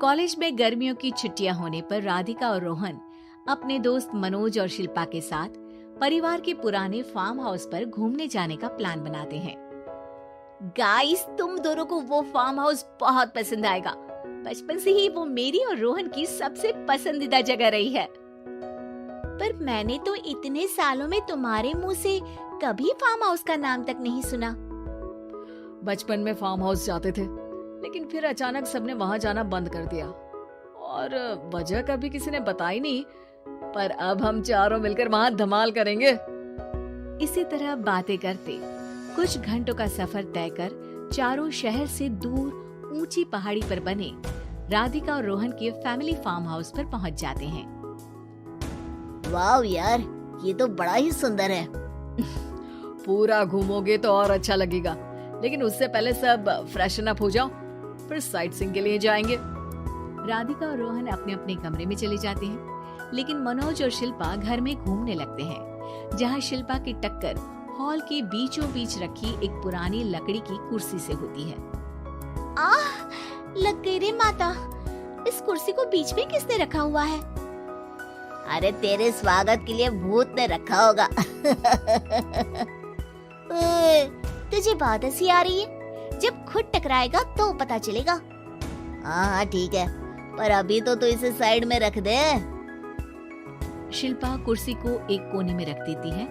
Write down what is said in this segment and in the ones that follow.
College में गर्मियों की छुट्टियां होने पर राधिका और रोहन अपने दोस्त मनोज और शिल्पा के साथ परिवार के पुराने फार्म हाउस पर घूमने जाने का प्लान बनाते हैं। गाइस, तुम दोनों को वो फार्म हाउस बहुत पसंद आएगा। बचपन से ही वो मेरी और रोहन की सबसे पसंदीदा जगह रही है। पर मैंने तो इतने सालों में तुम्हारे मुंह से कभी फार्म हाउस का नाम तक नहीं सुना। बचपन में फार्म हाउस जाते थे, लेकिन फिर अचानक सबने वहां जाना बंद कर दिया और वजह कभी किसी ने बताई नहीं। पर अब हम चारों मिलकर वहां धमाल करेंगे। इसी तरह बातें करते कुछ घंटों का सफर तय कर चारों शहर से दूर ऊंची पहाड़ी पर बने राधिका और रोहन के फैमिली फार्म हाउस पर पहुंच जाते हैं। वाव यार, ये तो बड़ा ही सुंदर है। पूरा घूमोगे तो और अच्छा लगेगा, लेकिन उससे पहले सब फ्रेशन अप हो जाओ, फिर साइट सीइंग के लिए जाएंगे। राधिका और रोहन अपने अपने कमरे में चले जाते हैं, लेकिन मनोज और शिल्पा घर में घूमने लगते हैं, जहां शिल्पा की टक्कर हॉल के बीचों बीच रखी एक पुरानी लकड़ी की कुर्सी से होती है। आह, लग गई रे माता। इस कुर्सी को बीच में किसने रखा हुआ है? अरे तेरे स्वागत के लिए भूत ने रखा होगा। तुझे बात ऐसी आ रही है? जब खुद टकराएगा तो पता चलेगा। हाँ ठीक है, पर अभी तो तू इसे साइड में रख दे। शिल्पा कुर्सी को एक कोने में रख देती है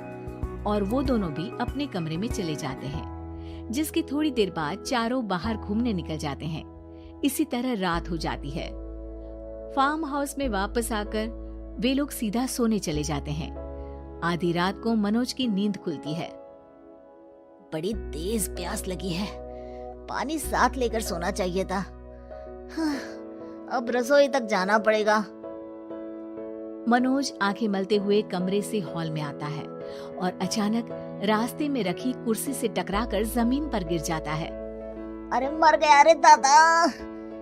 और वो दोनों भी अपने कमरे में चले जाते हैं, जिसकी थोड़ी देर बाद चारों बाहर घूमने निकल जाते हैं। इसी तरह रात हो जाती है। फार्म हाउस में वापस आकर वे लोग सीधा सोने चले जाते हैं। आधी रात को मनोज की नींद खुलती है। बड़ी तेज प्यास लगी है, पानी साथ लेकर सोना चाहिए था। हाँ, अब रसोई तक जाना पड़ेगा। मनोज आंखें मलते हुए कमरे से हॉल में आता है और अचानक रास्ते में रखी कुर्सी से टकराकर जमीन पर गिर जाता है। अरे मर गया रे दादा।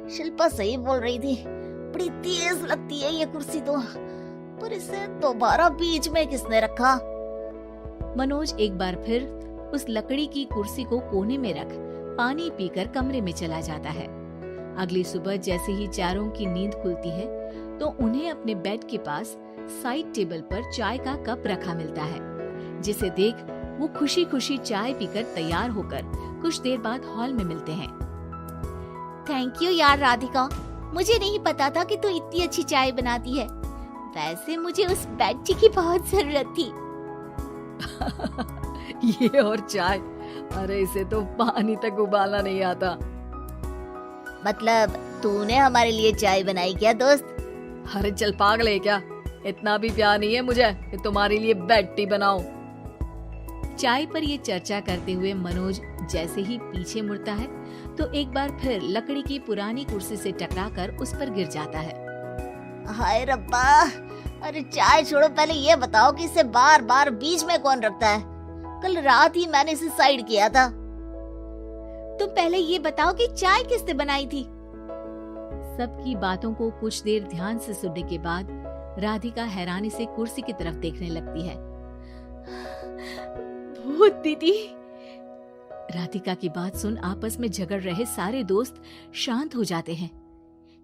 शिल्पा सही बोल रही थी, बड़ी तेज लगती है ये कुर्सी तो, पर इसे दोबारा बीच में किसने रखा? मनोज एक बार फिर उस लकड़ी की कुर्सी को कोने में रख पानी पीकर कमरे में चला जाता है। अगली सुबह जैसे ही चारों की नींद खुलती है तो उन्हें अपने बेड के पास साइड टेबल पर चाय का कप रखा मिलता है, जिसे देख वो खुशी खुशी चाय पीकर तैयार होकर कुछ देर बाद हॉल में मिलते हैं। थैंक यू यार राधिका, मुझे नहीं पता था कि तू इतनी अच्छी चाय बनाती है। वैसे मुझे उस बेड की बहुत जरूरत थी। ये और चाय, अरे इसे तो पानी तक उबालना नहीं आता। मतलब तूने हमारे लिए चाय बनाई क्या दोस्त? अरे चल पागल है क्या, इतना भी प्यार नहीं है मुझे कि तुम्हारे लिए बेड टी बनाऊं। चाय पर ये चर्चा करते हुए मनोज जैसे ही पीछे मुड़ता है तो एक बार फिर लकड़ी की पुरानी कुर्सी से टकराकर उस पर गिर जाता है। हाय रब्बा, अरे चाय छोड़ो, पहले ये बताओ कि इसे बार बार बीच में कौन रखता है? कल रात ही मैंने इसे साइड किया था। तुम पहले ये बताओ कि चाय किसने बनाई थी? सबकी बातों को कुछ देर ध्यान से सुनने के बाद राधिका हैरानी से कुर्सी की तरफ देखने लगती है। भूत दीदी। राधिका की बात सुन आपस में झगड़ रहे सारे दोस्त शांत हो जाते हैं।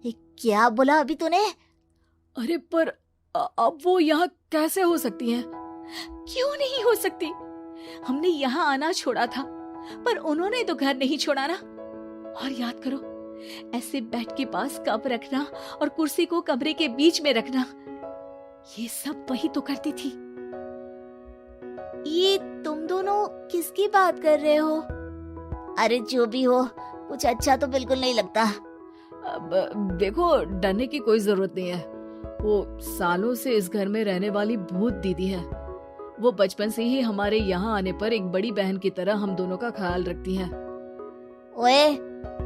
क्या बोला अभी तूने? अरे पर अब वो यहाँ कैसे हो सकती हैं? क्यों नहीं हो सकती? हमने यहाँ आना छोड़ा था, पर उन्होंने तो घर नहीं छोड़ा ना। और याद करो, ऐसे बेड के पास कप रखना और कुर्सी को कमरे के बीच में रखना, ये सब वही तो करती थी। ये तुम दोनों किसकी बात कर रहे हो? अरे जो भी हो, कुछ अच्छा तो बिल्कुल नहीं लगता। अब देखो, डरने की कोई जरूरत नहीं है। वो सालों से इस घर में रहने वाली भूत दीदी है। वो बचपन से ही हमारे यहाँ आने पर एक बड़ी बहन की तरह हम दोनों का ख्याल रखती हैं। ओए,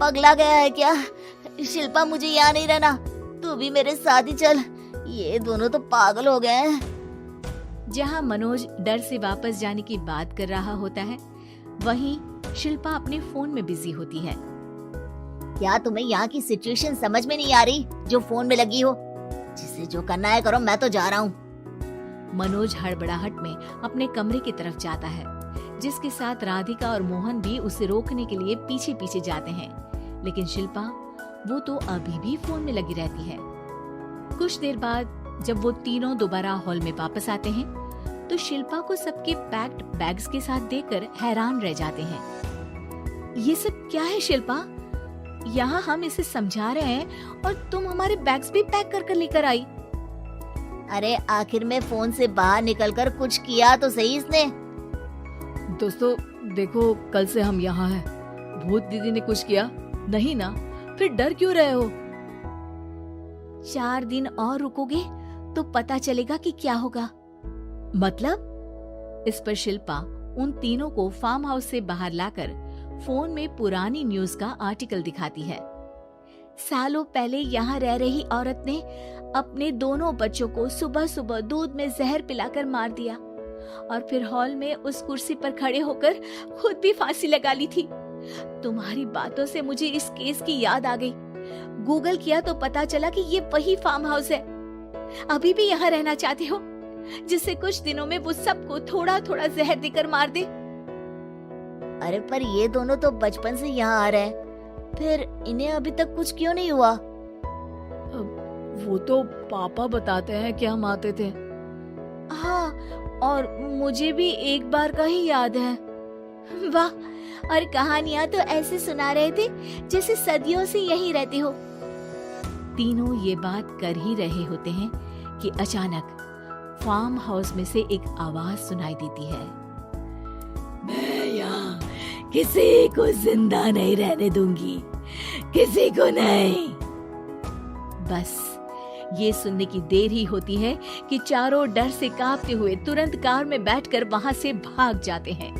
पगला गया है क्या? शिल्पा, मुझे यहाँ नहीं रहना, तू भी मेरे साथ ही चल। ये दोनों तो पागल हो गए हैं। जहाँ मनोज डर से वापस जाने की बात कर रहा होता है, वहीं शिल्पा अपने फोन में बिजी होती है। क्या तुम्हें यहाँ की सिचुएशन समझ में नहीं आ रही जो फोन में लगी हो? जिसे जो करना है करो, मैं तो जा रहा हूँ। मनोज हड़बड़ाहट में अपने कमरे की तरफ जाता है, जिसके साथ राधिका और मोहन भी उसे रोकने के लिए पीछे पीछे जाते हैं, लेकिन शिल्पा वो तो अभी भी फोन में लगी रहती है। कुछ देर बाद जब वो तीनों दोबारा हॉल में वापस आते हैं तो शिल्पा को सबके पैक्ड बैग्स के साथ देखकर हैरान रह जाते हैं। ये सब क्या है शिल्पा? यहाँ हम इसे समझा रहे हैं और तुम हमारे बैग्स भी पैक कर कर लेकर आई। अरे आखिर में फोन से बाहर निकलकर कुछ किया तो सही इसने। दोस्तों देखो, कल से हम यहाँ हैं। भूत दीदी ने कुछ किया नहीं ना? फिर डर क्यों रहे हो? 4 दिन और रुकोगे तो पता चलेगा कि क्या होगा। मतलब? इस पर शिल्पा उन तीनों को फार्म हाउस से बाहर लाकर फोन में पुरानी न्यूज का आर्टिकल दिखाती है। सालों पहले यहाँ रह रही औरत ने अपने दोनों बच्चों को सुबह सुबह दूध में जहर पिलाकर मार दिया और फिर हॉल में उस कुर्सी पर खड़े होकर खुद भी फांसी लगा ली थी। तुम्हारी बातों से मुझे इस केस की याद आ गई। गूगल किया तो पता चला कि ये वही फार्म हाउस है। अभी भी यहाँ रहना चाहते हो जिससे कुछ दिनों में वो सबको थोड़ा थोड़ा जहर देकर मार दे? अरे पर ये दोनों तो बचपन से यहाँ आ रहे हैं, फिर इन्हें अभी तक कुछ क्यों नहीं हुआ? वो तो पापा बताते हैं कि हम आते थे। हाँ, और मुझे भी एक बार का ही याद है। वाह, और कहानियां तो ऐसे सुना रहे थे जैसे सदियों से यहीं रहते हो। तीनों ये बात कर ही रहे होते हैं कि अचानक फार्म हाउस में से एक आवाज सुनाई देती है। मैं यहाँ किसी को जिंदा नहीं रहने दूंगी, किसी को नहीं। बस ये सुनने की देर ही होती है कि चारों डर से कांपते हुए तुरंत कार में बैठकर वहां से भाग जाते हैं।